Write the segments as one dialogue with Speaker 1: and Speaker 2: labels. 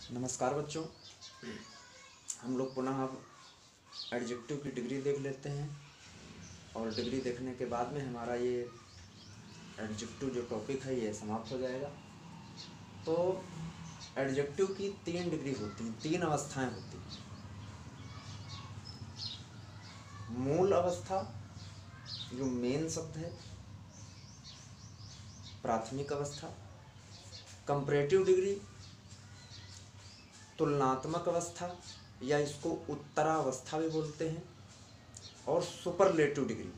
Speaker 1: नमस्कार बच्चों, हम लोग पुनः अब एडजेक्टिव की डिग्री देख लेते हैं और डिग्री देखने के बाद में हमारा ये एडजेक्टिव जो टॉपिक है ये समाप्त हो जाएगा। तो एडजेक्टिव की 3 डिग्री होती हैं, 3 अवस्थाएं होती हैं। मूल अवस्था जो मेन शब्द है, प्राथमिक अवस्था, कंपैरेटिव डिग्री, तुलनात्मक अवस्था या इसको उत्तरावस्था भी बोलते हैं, और सुपरलेटिव डिग्री,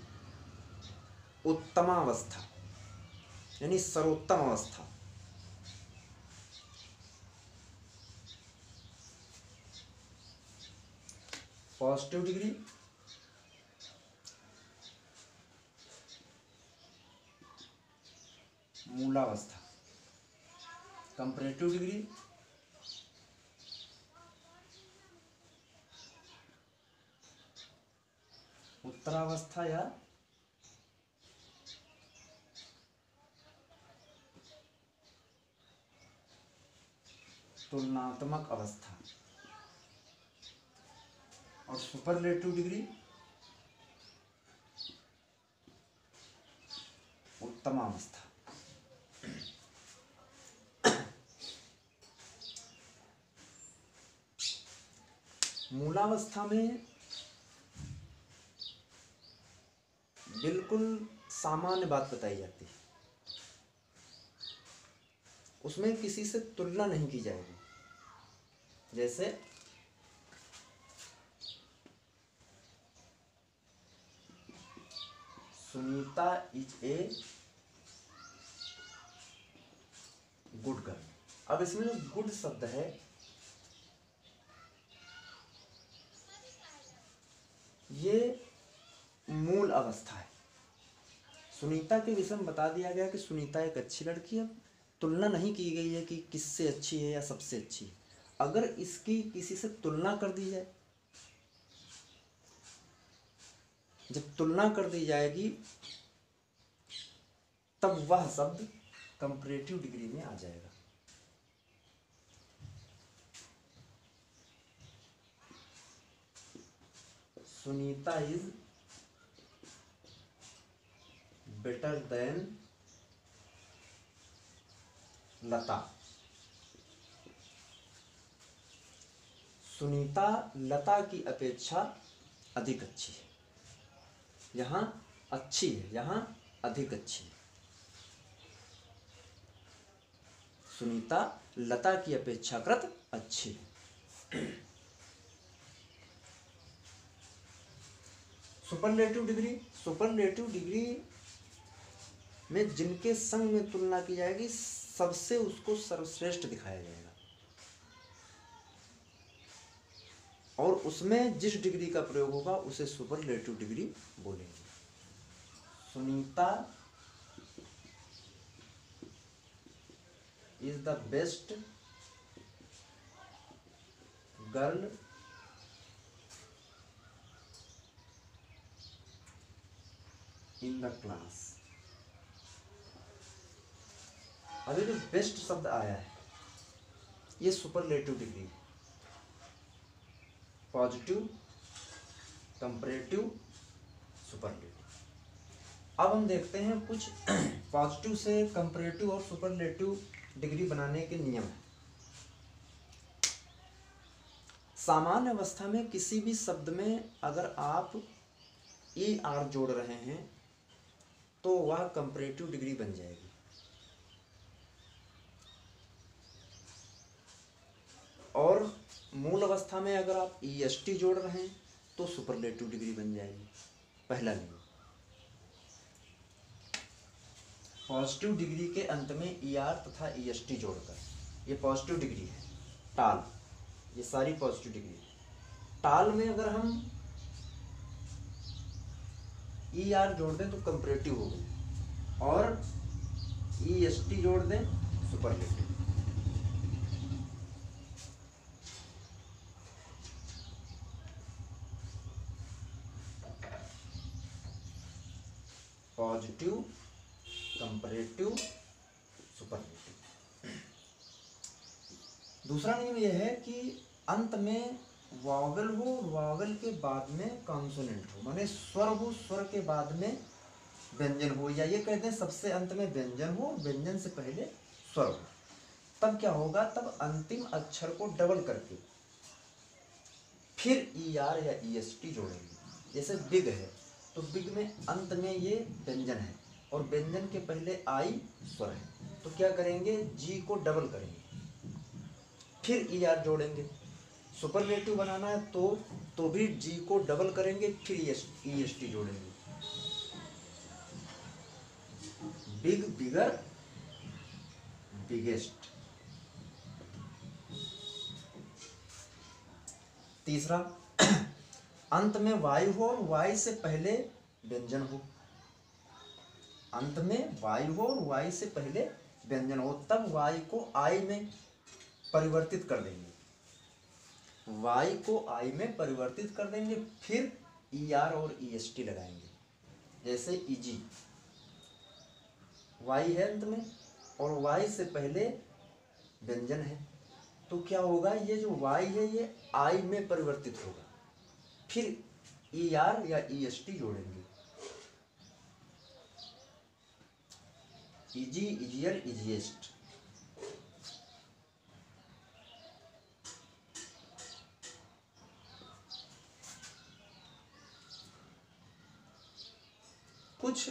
Speaker 1: उत्तमावस्था यानी सर्वोत्तम अवस्था। पॉजिटिव डिग्री, मूलावस्था। कंपैरेटिव डिग्री, उत्तरावस्था या तुलनात्मक अवस्था, और सुपरलेटिव डिग्री उत्तमावस्था। मूलावस्था में बिल्कुल सामान्य बात बताई जाती है, उसमें किसी से तुलना नहीं की जाएगी। जैसे Sunita is a good girl. अब इसमें जो गुड शब्द है ये मूल अवस्था है। सुनीता के विषय में बता दिया गया कि सुनीता एक अच्छी लड़की है। तुलना नहीं की गई है कि किससे अच्छी है या सबसे अच्छी है। अगर इसकी किसी से तुलना कर दी जाए, जब तुलना कर दी जाएगी तब वह शब्द कंपैरेटिव डिग्री में आ जाएगा। सुनीता इज बेटर देन लता। सुनीता लता की अपेक्षा अधिक अच्छी है। यहाँ अच्छी है, यहाँ अधिक अच्छी है। सुनीता लता की अपेक्षाकृत अच्छी है। सुपरलेटिव डिग्री, सुपरलेटिव डिग्री में जिनके संग में तुलना की जाएगी सबसे उसको सर्वश्रेष्ठ दिखाया जाएगा, और उसमें जिस डिग्री का प्रयोग होगा उसे सुपरलेटिव डिग्री बोलेंगे। Sunita is the best girl in the class. अभी जो बेस्ट शब्द आया है ये सुपरलेटिव डिग्री है। Positive, comparative, superlative. अब हम देखते हैं कुछ पॉजिटिव से कंपैरेटिव और सुपरलेटिव डिग्री बनाने के नियम हैं। सामान्य अवस्था में किसी भी शब्द में अगर आप ई आर जोड़ रहे हैं तो वह कंपैरेटिव डिग्री बन जाएगी, और मूल अवस्था में अगर आप ई एस टी जोड़ रहे हैं तो सुपरलेटिव डिग्री बन जाएगी। पहला नियम। पॉजिटिव डिग्री के अंत में ई आर तथा ई एस टी जोड़कर, ये पॉजिटिव डिग्री है। टाल, ये सारी पॉजिटिव डिग्री है। टाल में अगर हम ई आर जोड़ दें तो कंपैरेटिव हो गई, और ई एस टी जोड़ दें सुपरलेटिव। Positive, comparative, superlative. दूसरा नियम यह है कि अंत में वावल हो, वावल के बाद में कॉन्सोनेंट हो, माने स्वर हो, स्वर के बाद में व्यंजन हो, या ये कहते हैं सबसे अंत में व्यंजन हो, व्यंजन से पहले स्वर हो। तब क्या होगा, तब अंतिम अक्षर को डबल करके फिर ER या EST जोड़ेंगे। जैसे बिग है तो बिग में अंत में ये व्यंजन है और व्यंजन के पहले I स्वर है, तो क्या करेंगे, G को डबल करेंगे, फिर ER जोड़ेंगे। सुपरलेटिव बनाना है तो भी G को डबल करेंगे, फिर EST जोड़ेंगे। बिग, बिगर, बिगेस्ट। तीसरा, अंत में वायु हो और वाई से पहले व्यंजन हो। अंत में वायु हो और वाई से पहले व्यंजन हो, तब वाई को आई में परिवर्तित कर देंगे, वाई को आई में परिवर्तित कर देंगे, फिर ER और EST लगाएंगे। जैसे EG, वाई है अंत में और वाई से पहले व्यंजन है, तो क्या होगा, ये जो वाई है ये आई में परिवर्तित होगा, फिर ER या EST जोड़ेंगे। EG, EGR, EGEST। कुछ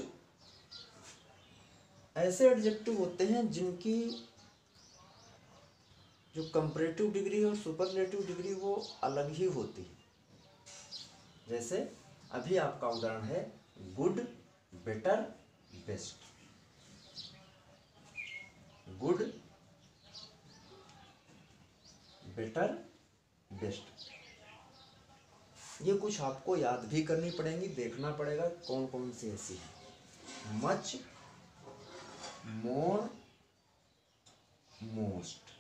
Speaker 1: ऐसे एडजेक्टिव होते हैं जिनकी जो कंपैरेटिव डिग्री और सुपरलेटिव डिग्री वो अलग ही होती है। जैसे अभी आपका उदाहरण है good, better, best. Good, better, best, ये कुछ आपको याद भी करनी पड़ेंगी, देखना पड़ेगा कौन कौन सी ऐसी है। मच, मोर, मोस्ट।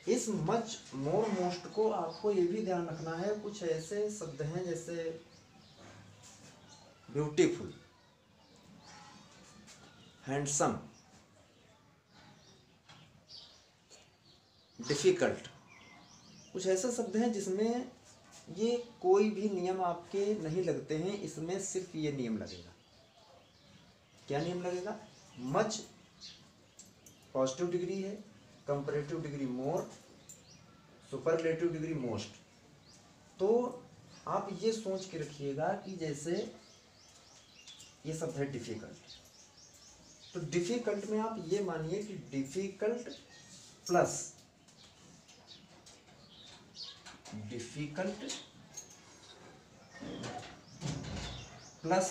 Speaker 1: इस मच, मोर, मोस्ट को आपको ये भी ध्यान रखना है, कुछ ऐसे शब्द हैं जैसे ब्यूटीफुल, हैंडसम, डिफिकल्ट, कुछ ऐसे शब्द हैं जिसमें ये कोई भी नियम आपके नहीं लगते हैं, इसमें सिर्फ ये नियम लगेगा। क्या नियम लगेगा, मच पॉजिटिव डिग्री है, कंपैरेटिव डिग्री मोर, सुपरलेटिव डिग्री मोस्ट। तो आप ये सोच के रखिएगा कि जैसे ये शब्द है डिफिकल्ट, तो डिफिकल्ट में आप ये मानिए कि डिफिकल्ट प्लस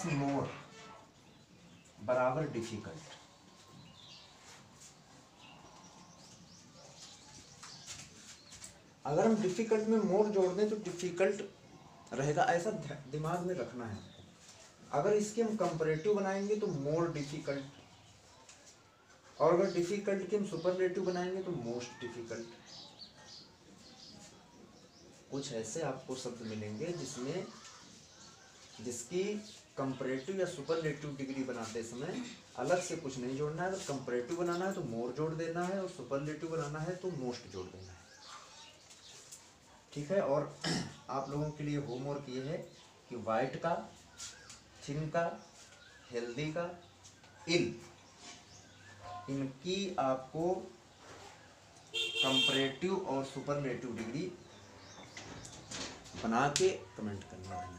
Speaker 1: मोर बराबर डिफिकल्ट। अगर हम डिफिकल्ट में मोर जोड़ दें तो डिफिकल्ट रहेगा, ऐसा दिमाग में रखना है। अगर इसके हम कंपैरेटिव बनाएंगे तो मोर डिफिकल्ट, और अगर डिफिकल्ट के हम सुपरलेटिव बनाएंगे तो मोस्ट डिफिकल्ट। कुछ ऐसे आपको शब्द मिलेंगे जिसकी कंपैरेटिव या सुपरलेटिव डिग्री बनाते समय अलग से कुछ नहीं जोड़ना है। अगर कंपैरेटिव बनाना है तो मोर जोड़ देना है और सुपरलेटिव बनाना है तो मोस्ट जोड़ देना है। ठीक है, और आप लोगों के लिए होमवर्क ये है कि वाइट का, थिन का, हेल्दी का, इल, इनकी आपको कंपैरेटिव और सुपरलेटिव डिग्री बना के कमेंट करना है।